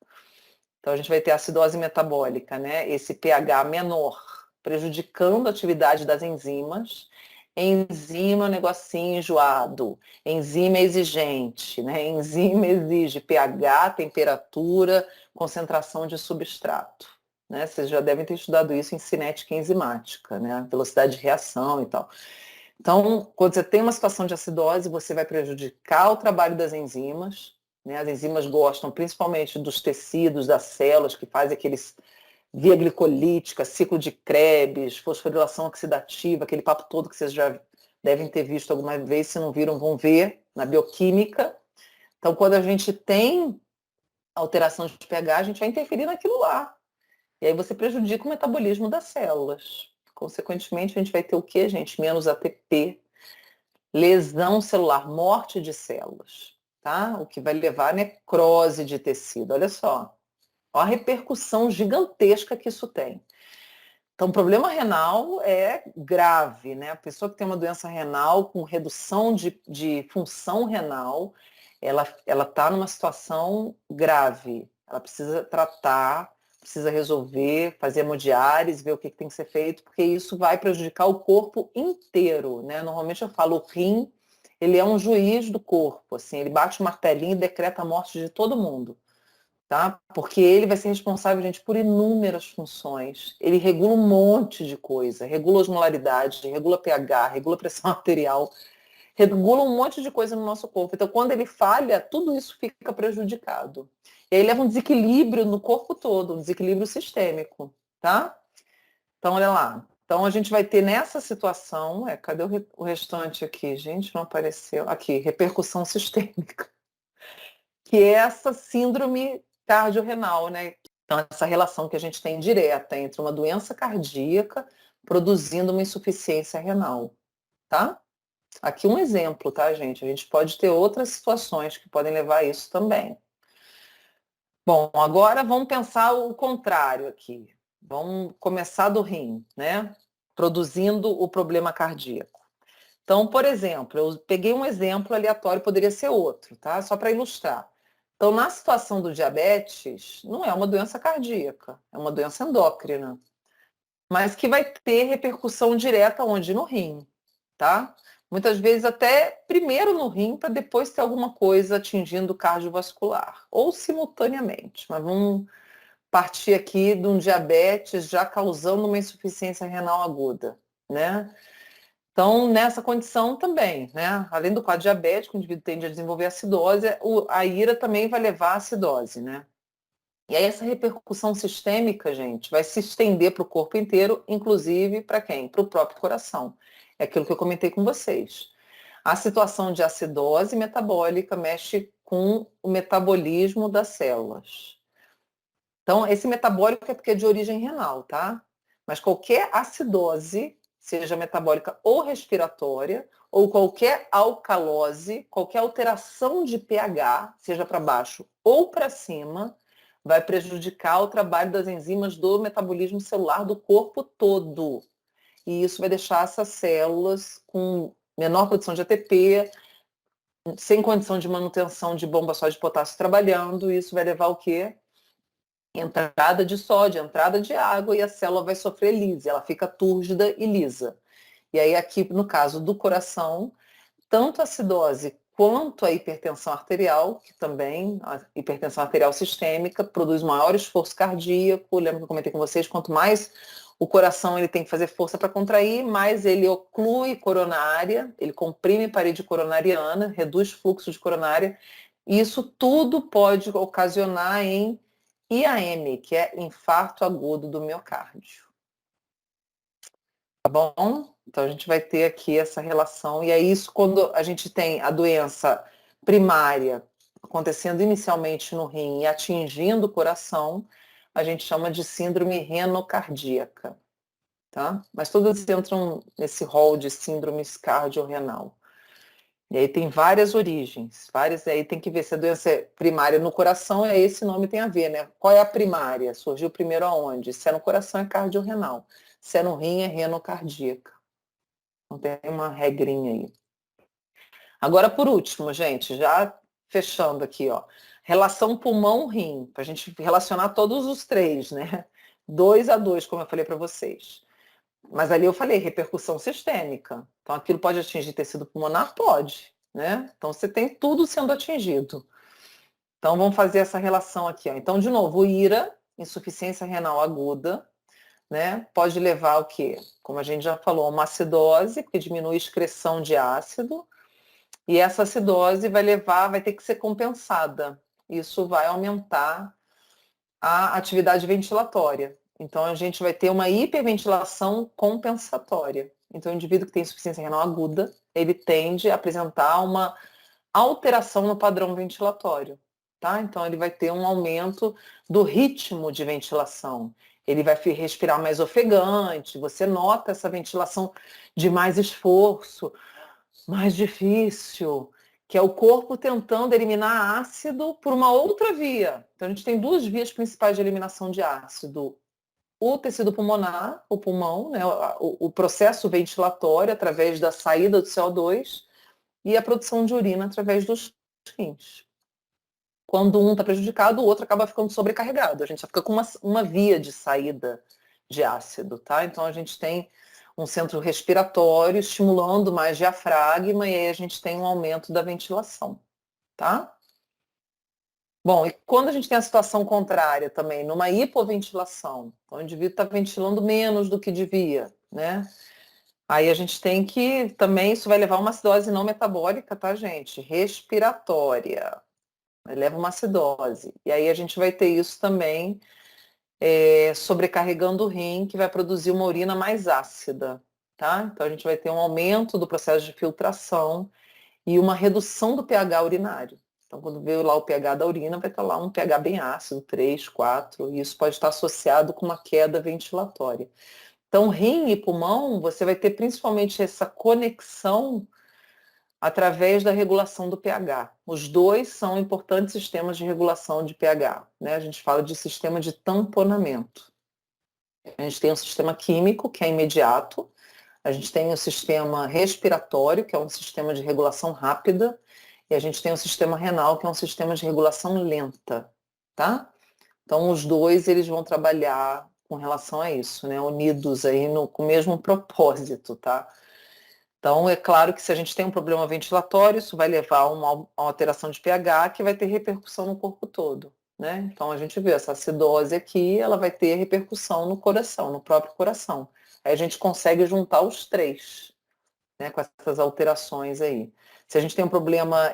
Então a gente vai ter a acidose metabólica, né? Esse pH menor, prejudicando a atividade das enzimas. Enzima é um negocinho enjoado. Enzima é exigente, né? Enzima exige pH, temperatura, concentração de substrato. Né? Vocês já devem ter estudado isso em cinética enzimática, né? Velocidade de reação e tal. Então, quando você tem uma situação de acidose, você vai prejudicar o trabalho das enzimas. Né? As enzimas gostam principalmente dos tecidos, das células, que fazem aqueles via glicolítica, ciclo de Krebs, fosforilação oxidativa, aquele papo todo que vocês já devem ter visto alguma vez, se não viram, vão ver na bioquímica. Então, quando a gente tem alteração de pH, a gente vai interferir naquilo lá. E aí você prejudica o metabolismo das células. Consequentemente, a gente vai ter o quê, gente? Menos ATP, lesão celular, morte de células, tá? O que vai levar à necrose de tecido. Olha só, olha a repercussão gigantesca que isso tem. Então, o problema renal é grave, né? A pessoa que tem uma doença renal com redução de função renal, ela está numa situação grave. Ela precisa tratar, precisa resolver, fazer hemodiálise, ver o que tem que ser feito, porque isso vai prejudicar o corpo inteiro, né? Normalmente eu falo, o rim, ele é um juiz do corpo, assim, ele bate o martelinho e decreta a morte de todo mundo. Tá? Porque ele vai ser responsável, gente, por inúmeras funções. Ele regula um monte de coisa, regula osmolaridade, regula pH, regula pressão arterial, regula um monte de coisa no nosso corpo. Então, quando ele falha, tudo isso fica prejudicado. E aí leva um desequilíbrio no corpo todo, um desequilíbrio sistêmico, tá? Então, olha lá. Então, a gente vai ter nessa situação, cadê o restante aqui? Gente, não apareceu. Aqui, repercussão sistêmica. Que é essa síndrome cardiorrenal, né? Então, essa relação que a gente tem direta entre uma doença cardíaca produzindo uma insuficiência renal, tá? Aqui um exemplo, tá, gente? A gente pode ter outras situações que podem levar a isso também. Bom, agora vamos pensar o contrário aqui. Vamos começar do rim, né? Produzindo o problema cardíaco. Então, por exemplo, eu peguei um exemplo aleatório, poderia ser outro, tá? Só para ilustrar. Então, na situação do diabetes, não é uma doença cardíaca, é uma doença endócrina, mas que vai ter repercussão direta onde? No rim, tá? Muitas vezes até primeiro no rim, para depois ter alguma coisa atingindo o cardiovascular, ou simultaneamente. Mas vamos partir aqui de um diabetes já causando uma insuficiência renal aguda, né? Então, nessa condição também, né? Além do quadro diabético, o indivíduo tende a desenvolver acidose, a ira também vai levar à acidose, né? E aí essa repercussão sistêmica, gente, vai se estender para o corpo inteiro, inclusive para quem? Para o próprio coração. É aquilo que eu comentei com vocês. A situação de acidose metabólica mexe com o metabolismo das células. Então, esse metabólico é porque é de origem renal, tá? Mas qualquer acidose, seja metabólica ou respiratória, ou qualquer alcalose, qualquer alteração de pH, seja para baixo ou para cima, vai prejudicar o trabalho das enzimas do metabolismo celular do corpo todo. E isso vai deixar essas células com menor produção de ATP, sem condição de manutenção de bomba só de potássio trabalhando, e isso vai levar o quê? entrada de sódio, entrada de água, e a célula vai sofrer lise, ela fica túrgida e lisa. E aí aqui, no caso do coração, tanto a acidose quanto a hipertensão arterial, que também, a hipertensão arterial sistêmica, produz maior esforço cardíaco. Lembra que eu comentei com vocês, quanto mais o coração ele tem que fazer força para contrair, mais ele oclui coronária, ele comprime parede coronariana, reduz fluxo de coronária. E isso tudo pode ocasionar em IAM, que é infarto agudo do miocárdio. Tá bom? Então a gente vai ter aqui essa relação, e é isso quando a gente tem a doença primária acontecendo inicialmente no rim e atingindo o coração, a gente chama de síndrome renocardíaca, tá? Mas todas entram nesse rol de síndromes cardiorrenal. E aí tem várias origens, várias, aí tem que ver se a doença é primária no coração, é esse nome tem a ver, né? Qual é a primária? Surgiu primeiro aonde? Se é no coração, é cardiorrenal. Se é no rim, é renocardíaca. Então tem uma regrinha aí. Agora, por último, gente, já fechando aqui, ó. Relação pulmão-rim, para a gente relacionar todos os três, né? 2 a 2, como eu falei para vocês. Mas ali eu falei, repercussão sistêmica. Então aquilo pode atingir tecido pulmonar? Pode, né? Então você tem tudo sendo atingido. Então vamos fazer essa relação aqui, ó. Então, de novo, o IRA, insuficiência renal aguda, né? Pode levar ao quê? Como a gente já falou, uma acidose, que diminui a excreção de ácido, e essa acidose vai ter que ser compensada. Isso vai aumentar a atividade ventilatória. Então a gente vai ter uma hiperventilação compensatória. Então o indivíduo que tem insuficiência renal aguda, ele tende a apresentar uma alteração no padrão ventilatório, tá? Então ele vai ter um aumento do ritmo de ventilação. Ele vai respirar mais ofegante, você nota essa ventilação de mais esforço, mais difícil, que é o corpo tentando eliminar ácido por uma outra via. Então a gente tem 2 vias principais de eliminação de ácido: o tecido pulmonar, o pulmão, né, o processo ventilatório através da saída do CO2, e a produção de urina através dos rins. Quando um está prejudicado, o outro acaba ficando sobrecarregado. A gente só fica com uma via de saída de ácido, tá? Então a gente tem um centro respiratório estimulando mais diafragma, e aí a gente tem um aumento da ventilação, tá? Bom, e quando a gente tem a situação contrária também, numa hipoventilação, então o indivíduo está ventilando menos do que devia, né? Aí a gente tem que também, isso vai levar a uma acidose não metabólica, tá, gente? Respiratória. Leva uma acidose. E aí a gente vai ter isso também sobrecarregando o rim, que vai produzir uma urina mais ácida, tá? Então a gente vai ter um aumento do processo de filtração e uma redução do pH urinário. Então quando veio lá o pH da urina, vai estar lá um pH bem ácido, 3, 4, e isso pode estar associado com uma queda ventilatória. Então rim e pulmão, você vai ter principalmente essa conexão através da regulação do pH. Os dois são importantes sistemas de regulação de pH, né? A gente fala de sistema de tamponamento. A gente tem um sistema químico, que é imediato, a gente tem o sistema respiratório, que é um sistema de regulação rápida, e a gente tem o sistema renal, que é um sistema de regulação lenta, tá? Então os dois eles vão trabalhar com relação a isso, né? Unidos aí com o mesmo propósito, tá? Então, é claro que se a gente tem um problema ventilatório, isso vai levar a uma alteração de pH que vai ter repercussão no corpo todo, né? Então, a gente vê essa acidose aqui, ela vai ter repercussão no coração, no próprio coração. Aí a gente consegue juntar os três, né, com essas alterações aí. Se a gente tem um problema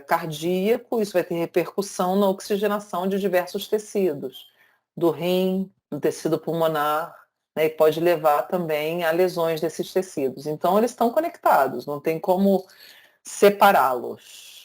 cardíaco, isso vai ter repercussão na oxigenação de diversos tecidos, do rim, do tecido pulmonar, né, e pode levar também a lesões desses tecidos. Então, eles estão conectados, não tem como separá-los.